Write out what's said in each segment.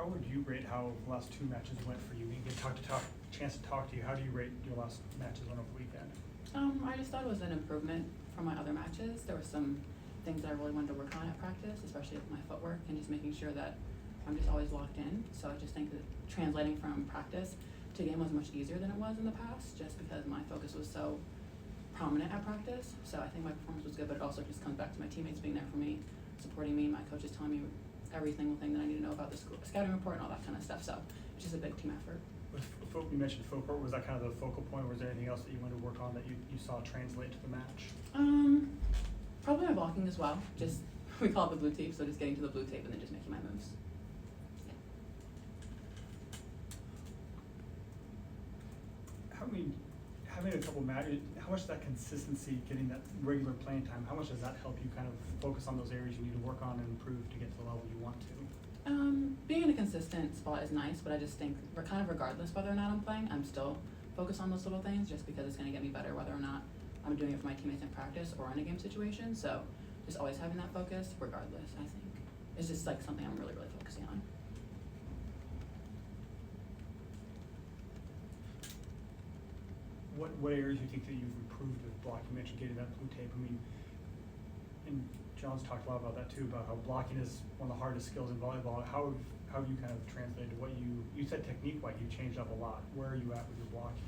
would you rate how the last two matches went for you? You get chance to talk to you. How do you rate your last matches went over the weekend? I just thought it was an improvement from my other matches. There were some things that I really wanted to work on at practice, especially with my footwork and just making sure that I'm just always locked in. So I just think that translating from practice to game was much easier than it was in the past, just because my focus was so prominent at practice. So I think my performance was good, but it also just comes back to my teammates being there for me, supporting me, my coaches telling me every single thing that I need to know about the school scouting report and all that kind of stuff. So it's just a big team effort. You mentioned footwork. Was that kind of the focal point, or was there anything else that you wanted to work on that you saw translate to the match? Probably my blocking as well. Just, we call it the blue tape, so just getting to the blue tape and then just making my moves. Yeah. Having a couple matches, how much that consistency, getting that regular playing time, how much does that help you kind of focus on those areas you need to work on and improve to get to the level you want to? Being in a consistent spot is nice, but I just think kind of regardless whether or not I'm playing, I'm still focused on those little things just because it's going to get me better whether or not I'm doing it for my teammates in practice or in a game situation. So just always having that focus regardless, I think, is just like something I'm really, really focusing on. What areas do you think that you've improved with blocking? You mentioned getting that blue tape. I mean, and John's talked a lot about that too, about how blocking is one of the hardest skills in volleyball. How have you kind of translated what you said technique-wise, you changed up a lot. Where are you at with your blocking?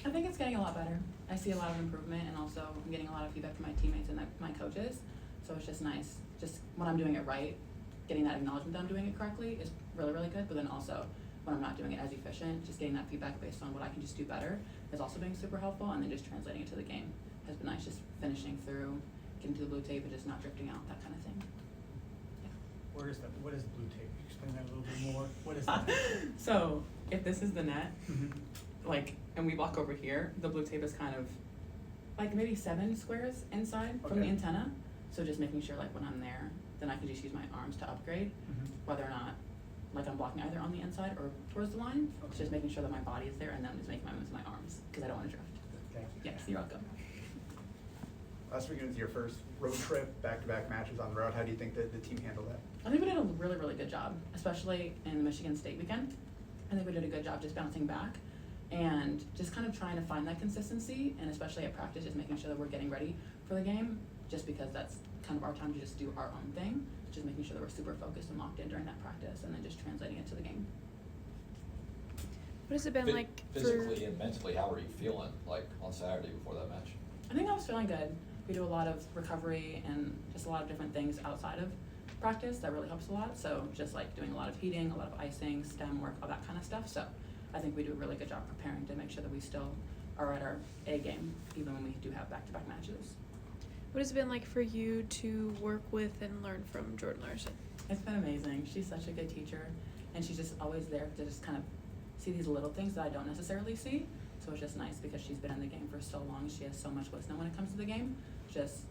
I think it's getting a lot better. I see a lot of improvement, and also I'm getting a lot of feedback from my teammates and my coaches. So it's just nice. Just when I'm doing it right, getting that acknowledgement that I'm doing it correctly is really, really good. But then also when I'm not doing it as efficient, just getting that feedback based on what I can just do better is also being super helpful. And then just translating it to the game has been nice. Just finishing through, getting to the blue tape, and just not drifting out, that kind of thing. Yeah. Where is that? What is the blue tape? Explain that a little bit more. What is that? So if this is the net, and we block over here, the blue tape is kind of like maybe 7 squares inside from the antenna. So just making sure like when I'm there, then I can just use my arms to upgrade, whether or not like I'm blocking either on the inside or towards the line. It's just making sure that my body is there and then just making my moves with my arms because I don't want to drift. Thank you. Yes, you're welcome. Last weekend was your first road trip, back-to-back matches on the road. How do you think that the team handled that? I think we did a really, really good job, especially in the Michigan State weekend. I think we did a good job just bouncing back and just kind of trying to find that consistency, and especially at practice, just making sure that we're getting ready for the game, just because that's kind of our time to just do our own thing, just making sure that we're super focused and locked in during that practice, and then just translating it to the game. What has it been like physically and mentally? How were you feeling like on Saturday before that match? I think I was feeling good. We do a lot of recovery and just a lot of different things outside of practice that really helps a lot. So just like doing a lot of heating, a lot of icing, stem work, all that kind of stuff. So I think we do a really good job preparing to make sure that we still are at our A game, even when we do have back-to-back matches. What has it been like for you to work with and learn from Jordan Larson? It's been amazing. She's such a good teacher, and she's just always there to just kind of see these little things that I don't necessarily see. So it's just nice because she's been in the game for so long. She has so much wisdom when it comes to the game. Just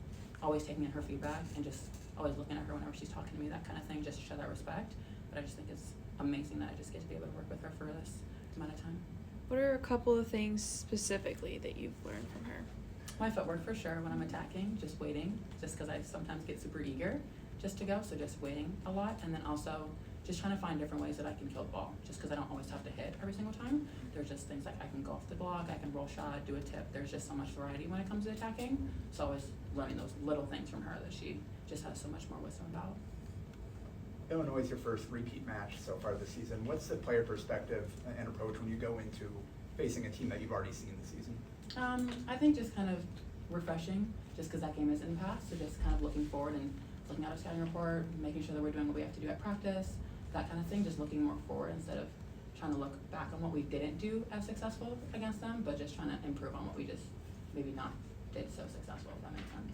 always taking in her feedback and just always looking at her whenever she's talking to me, that kind of thing, just to show that respect. But I just think it's amazing that I just get to be able to work with her for this amount of time. What are a couple of things specifically that you've learned from her? My footwork for sure when I'm attacking, just waiting, just because I sometimes get super eager just to go, so just waiting a lot. And then also just trying to find different ways that I can kill the ball, just because I don't always have to hit every single time. There's just things like I can go off the block, I can roll shot, do a tip. There's just so much variety when it comes to attacking. So always learning those little things from her that she just has so much more wisdom about. Illinois is your first repeat match so far this season. What's the player perspective and approach when you go into facing a team that you've already seen this season? I think just kind of refreshing, just because that game is in the past. So just kind of looking forward and looking at our scouting report, making sure that we're doing what we have to do at practice, that kind of thing, just looking more forward instead of trying to look back on what we didn't do as successful against them, but just trying to improve on what we just maybe not did so successful, if that makes sense.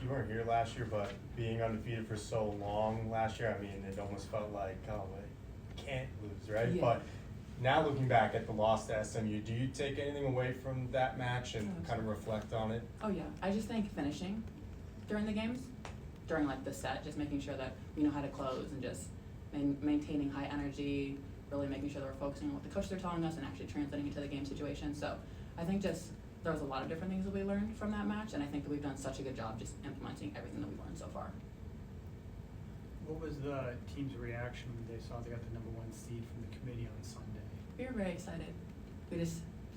You weren't here last year, but being undefeated for so long last year, I mean, it almost felt like, oh, I can't lose, right? Yeah. But now looking back at the loss to SMU, do you take anything away from that match and kind of reflect on it? Oh yeah, I just think finishing during the games, during like the set, just making sure that we know how to close and just maintaining high energy, really making sure that we're focusing on what the coaches are telling us and actually translating it to the game situation. So I think just there was a lot of different things that we learned from that match, and I think that we've done such a good job just implementing everything that we've learned so far. What was the team's reaction when they saw they got the #1 seed from the committee on Sunday? We were very excited.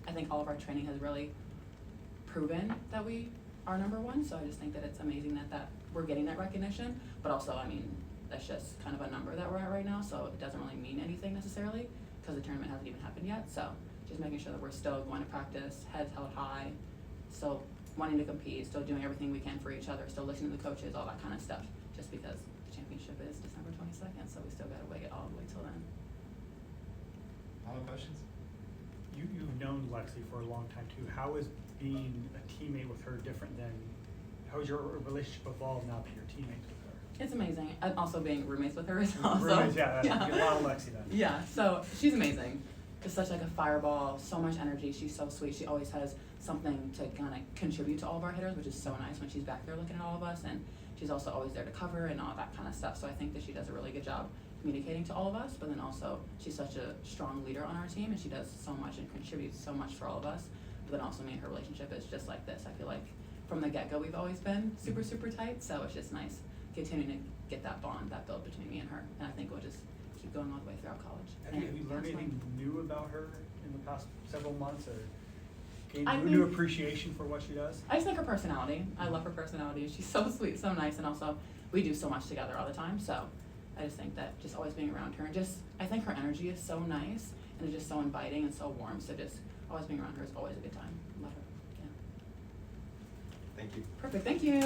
I think all of our training has really proven that we are #1, so I just think that it's amazing that we're getting that recognition, but also, I mean, that's just kind of a number that we're at right now, so it doesn't really mean anything necessarily, because the tournament hasn't even happened yet, so just making sure that we're still going to practice, heads held high, still wanting to compete, still doing everything we can for each other, still listening to the coaches, all that kind of stuff, just because the championship is December 22nd, so we still gotta wait it all the way till then. Other questions? You've known Lexie for a long time too. How is being a teammate with her different than, how is your relationship evolved now that you're teammates with her? It's amazing, and also being roommates with her is also. Roommates, yeah, you get a lot of Lexie then. Yeah, so she's amazing. Just such like a fireball, so much energy. She's so sweet. She always has something to kind of contribute to all of our hitters, which is so nice when she's back there looking at all of us. And she's also always there to cover and all that kind of stuff. So I think that she does a really good job communicating to all of us. But then also she's such a strong leader on our team, and she does so much and contributes so much for all of us. But then also me and her relationship is just like this. I feel like from the get-go we've always been super, super tight. So it's just nice continuing to get that bond, that build between me and her. And I think we'll just keep going all the way throughout college. Have you learned That's anything fun. new about her in the past several months, or gained I new think- appreciation for what she does? I just like her personality. I love her personality. She's so sweet, so nice, and also we do so much together all the time. So I just think that just always being around her and just, I think her energy is so nice and it's just so inviting and so warm. So just always being around her is always a good time. Love her. Yeah. Thank you. Perfect. Thank you.